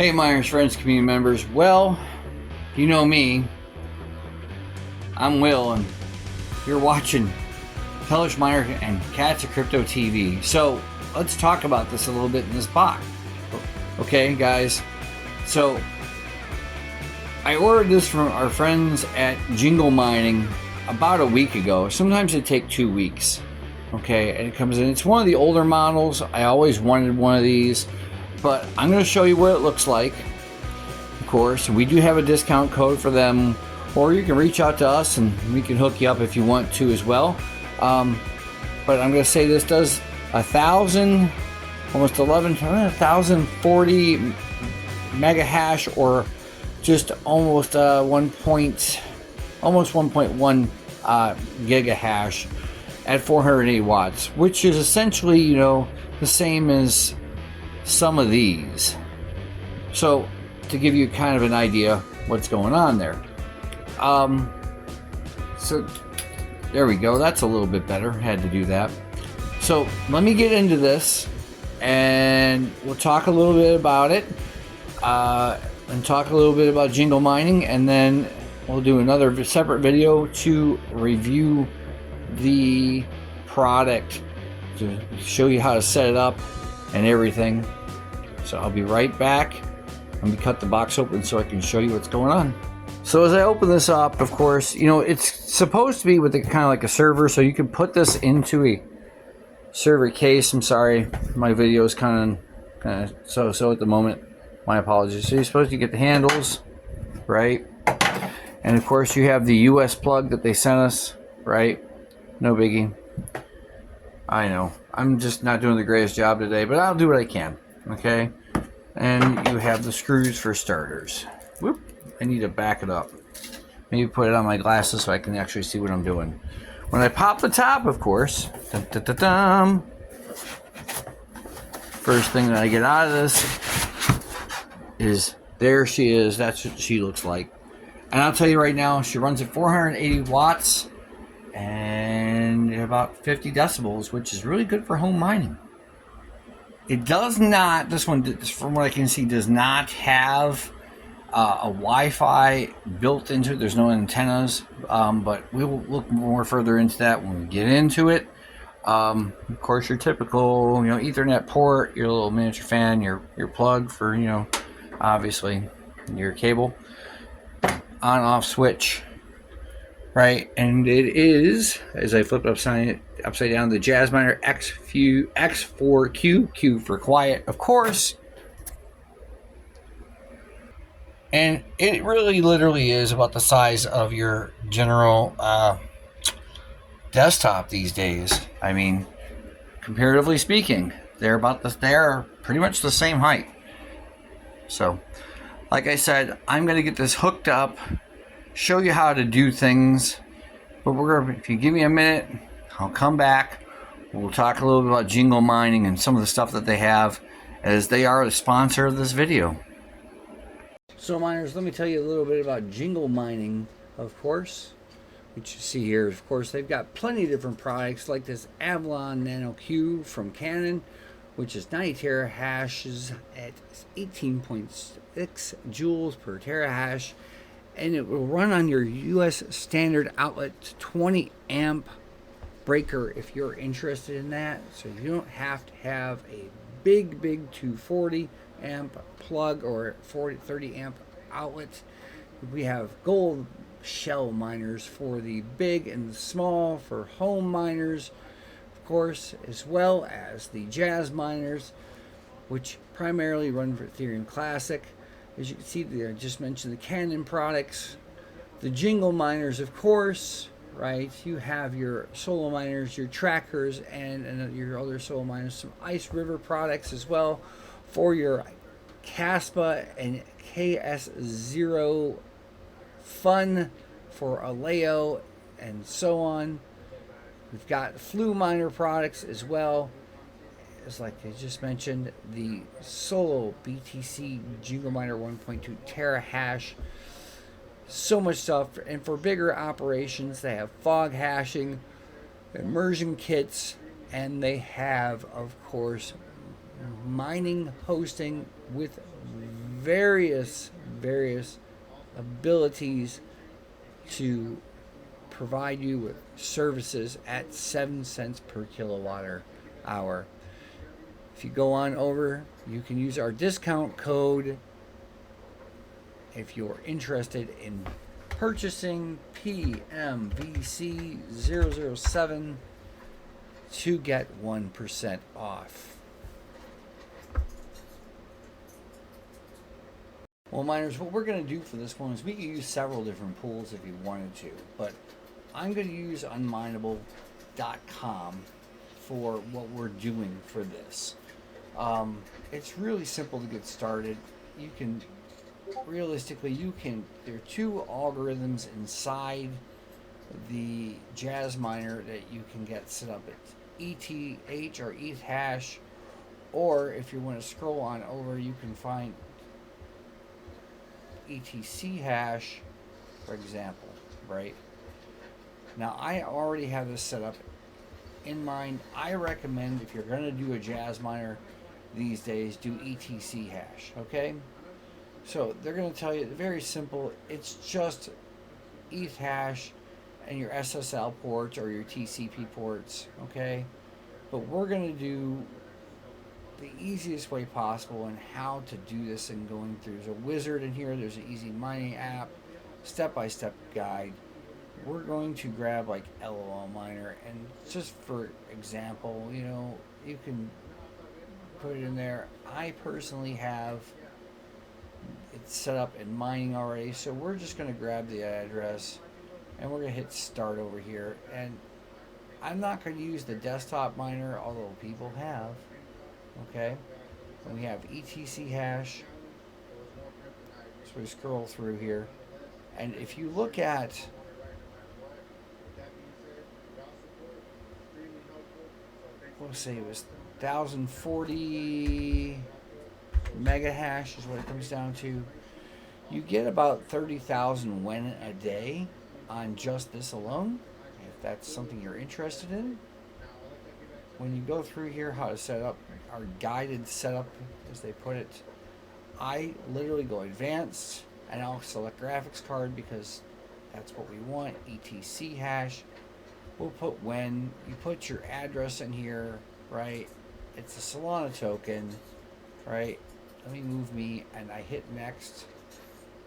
Hey miners, friends, community members. Well, you know me. I'm Will, and you're watching Hellish Miner and Cats of Crypto TV. So let's talk about this a little bit in this box. Okay, guys. So I ordered this from our friends at Jingle Mining about a week ago. Sometimes it takes 2 weeks. Okay, and it comes in. It's one of the older models. I always wanted one of these. But I'm going to show you what it looks like. Of course, we do have a discount code for them, or you can reach out to us and we can hook you up if you want to as well. But I'm going to say this does 1,000, almost 1,040 mega hash, or just almost 1.1 giga hash at 480 watts, which is essentially, you know, the same as some of these. So to give you kind of an idea what's going on there. So there we go. That's a little bit better. Had to do that. So let me get into this and we'll talk a little bit about it, and talk a little bit about Jingle Mining, and then we'll do another separate video to review the product, to show you how to set it up and everything. So I'll be right back. Let me cut the box open so I can show you what's going on. So as I open this up, of course, you know, it's supposed to be with kind of like a server, so you can put this into a server case. I'm sorry, my video is kind of so at the moment. My apologies. So you're supposed to get the handles, right? And of course you have the US plug that they sent us, right? No biggie. I know, I'm just not doing the greatest job today, but I'll do what I can. Okay, and you have the screws for starters. Whoop! I need to back it up. Maybe put it on my glasses so I can actually see what I'm doing. When I pop the top, of course, first thing that I get out of this is, there she is. That's what she looks like. And I'll tell you right now, she runs at 480 watts and about 50 decibels, which is really good for home mining. It does not, this one, from what I can see, does not have a Wi-Fi built into it. There's no antennas, but we will look more further into that when we get into it. Of course, your typical, you know, Ethernet port, your little miniature fan, your plug for, you know, obviously your cable, on-off switch, right? And it is, as I flip it upside down, the JasMiner X4-Q, Q for quiet, of course. And it really literally is about the size of your general desktop these days. I mean, comparatively speaking, they're pretty much the same height. So, like I said, I'm going to get this hooked up, show you how to do things. But if you give me a minute, I'll come back. We'll talk a little bit about Jingle Mining and some of the stuff that they have, as they are the sponsor of this video. So miners, let me tell you a little bit about Jingle Mining, of course, which you see here. Of course, they've got plenty of different products, like this Avalon Nano Q from Canon, which is 90 terahashes at 18.6 joules per terahash, and it will run on your US standard outlet 20 amp breaker if you're interested in that. So you don't have to have a big 240 amp plug or 30 amp outlet. We have gold shell miners for the big and the small for home miners, of course, as well as the JasMiners, which primarily run for Ethereum Classic. As you can see there, I just mentioned the Canon products, the Jingle Miners, of course, right? You have your solo miners, your trackers, and your other solo miners, some Ice River products as well for your Caspa and KS0 Fun for Aleo and so on. We've got Flu Miner products as well. It's like I just mentioned, the Solo BTC Jingle Miner 1.2 terahash. So much stuff. And for bigger operations, they have fog hashing, immersion kits, and they have, of course, mining hosting with various abilities to provide you with services at 7 cents per kilowatt hour. If you go on over, you can use our discount code if you're interested in purchasing PMVC007 to get 1% off. Well, miners, what we're going to do for this one is we can use several different pools if you wanted to, but I'm going to use unminable.com for what we're doing for this. It's really simple to get started. You can, realistically, there are two algorithms inside the JasMiner that you can get set up. It's ETH or ETH hash, or if you want to scroll on over, you can find ETC hash, for example, right? Now, I already have this set up in mind. I recommend, if you're going to do a JasMiner these days, do ETC hash, okay? So they're going to tell you, very simple, it's just ETH hash and your SSL ports or your TCP ports, okay? But we're going to do the easiest way possible and how to do this and going through. There's a wizard in here, there's an easy mining app, step-by-step guide. We're going to grab like LOL Miner, and just for example, you know, you can put it in there. I personally have it set up in mining already, so we're just going to grab the address and we're going to hit start over here. And I'm not going to use the desktop miner, although people have. Okay, and we have ETC hash. So we scroll through here, and if you look at we'll say it was 1040 mega hash is what it comes down to. You get about 30,000 WEN a day on just this alone, if that's something you're interested in. When you go through here, how to set up our guided setup, as they put it, I literally go advanced and I'll select graphics card because that's what we want. ETC hash. We'll put when you put your address in here, right? It's a Solana token, right? Let me move me, and I hit next,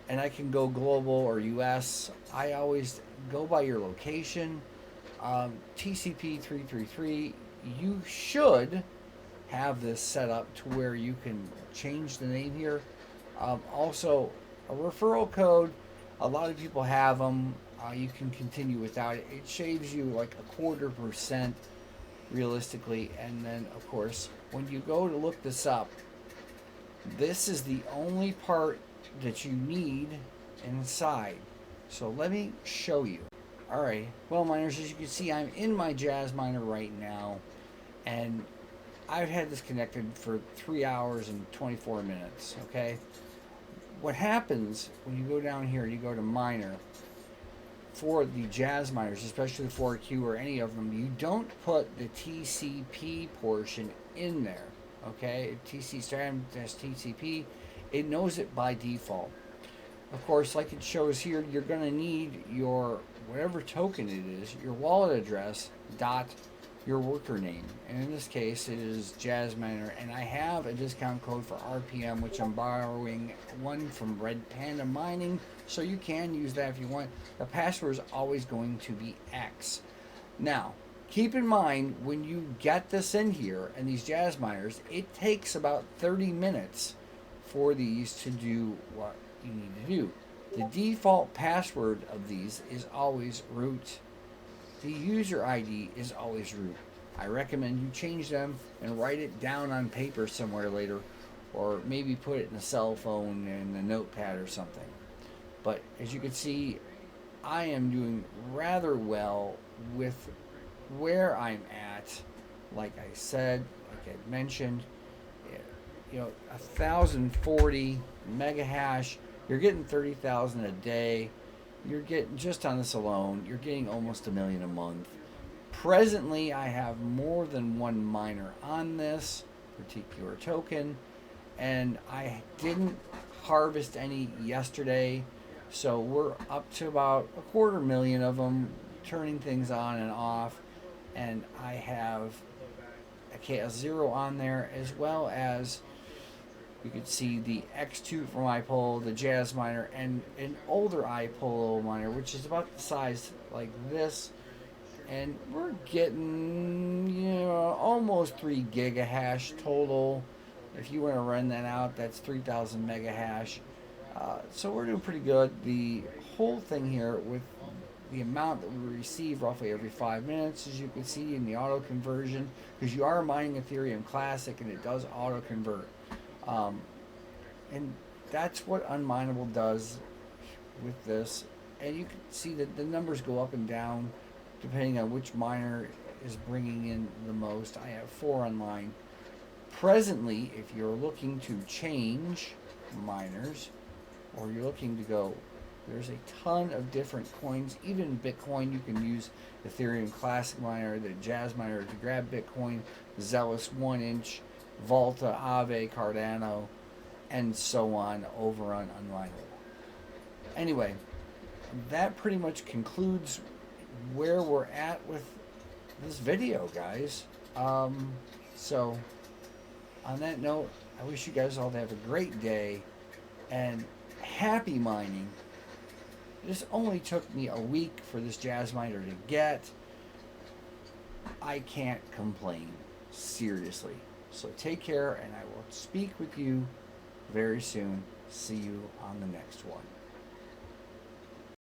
and I can go global or US. I always go by your location. TCP 333. You should have this set up to where you can change the name here. Also, a referral code. A lot of people have them. You can continue without it. It shaves you like 0.25% realistically. And then, of course, when you go to look this up, this is the only part that you need inside. So let me show you. Alright, well, miners, as you can see, I'm in my JasMiner right now, and I've had this connected for 3 hours and 24 minutes, okay? What happens when you go down here and you go to miner, for the JasMiners, especially the 4Q or any of them, you don't put the TCP portion in there, okay? TC stands TCP, it knows it by default. Of course, like it shows here, you're going to need your whatever token it is, your wallet address, dot your worker name. And in this case, it is JasMiner. And I have a discount code for RPM, which I'm borrowing one from Red Panda Mining. So you can use that if you want. The password is always going to be X. Now, keep in mind, when you get this in here, and these JasMiners, it takes about 30 minutes for these to do what you need to do. The default password of these is always root. The user ID is always root. I recommend you change them and write it down on paper somewhere later, or maybe put it in a cell phone and a notepad or something. But as you can see, I am doing rather well with where I'm at. Like I said, like I mentioned, you know, 1040 mega hash. You're getting 30,000 a day. You're getting, just on this alone, you're getting almost $1 million a month. Presently, I have more than one miner on this particular token, and I didn't harvest any yesterday, so we're up to about 250,000 of them, turning things on and off. And I have a KS0 on there, as well as you can see the X2 from iPolo, the JasMiner, and an older iPolo miner, which is about the size like this. And we're getting, almost 3 gigahash total. If you want to run that out, that's 3,000 megahash. So we're doing pretty good. The whole thing here, with the amount that we receive roughly every 5 minutes, as you can see in the auto conversion, because you are mining Ethereum Classic and it does auto convert. And that's what unminable does with this. And you can see that the numbers go up and down depending on which miner is bringing in the most. I have 4 online. Presently, if you're looking to change miners, or you're looking to go, there's a ton of different coins. Even Bitcoin, you can use Ethereum Classic Miner, the JasMiner to grab Bitcoin, Zealous 1-inch, Volta, Aave, Cardano, and so on over on Unminable. Anyway, that pretty much concludes where we're at with this video, guys. So on that note, I wish you guys all to have a great day and happy mining. This only took me a week for this JasMiner to get. I can't complain, seriously. So take care, and I will speak with you very soon. See you on the next one.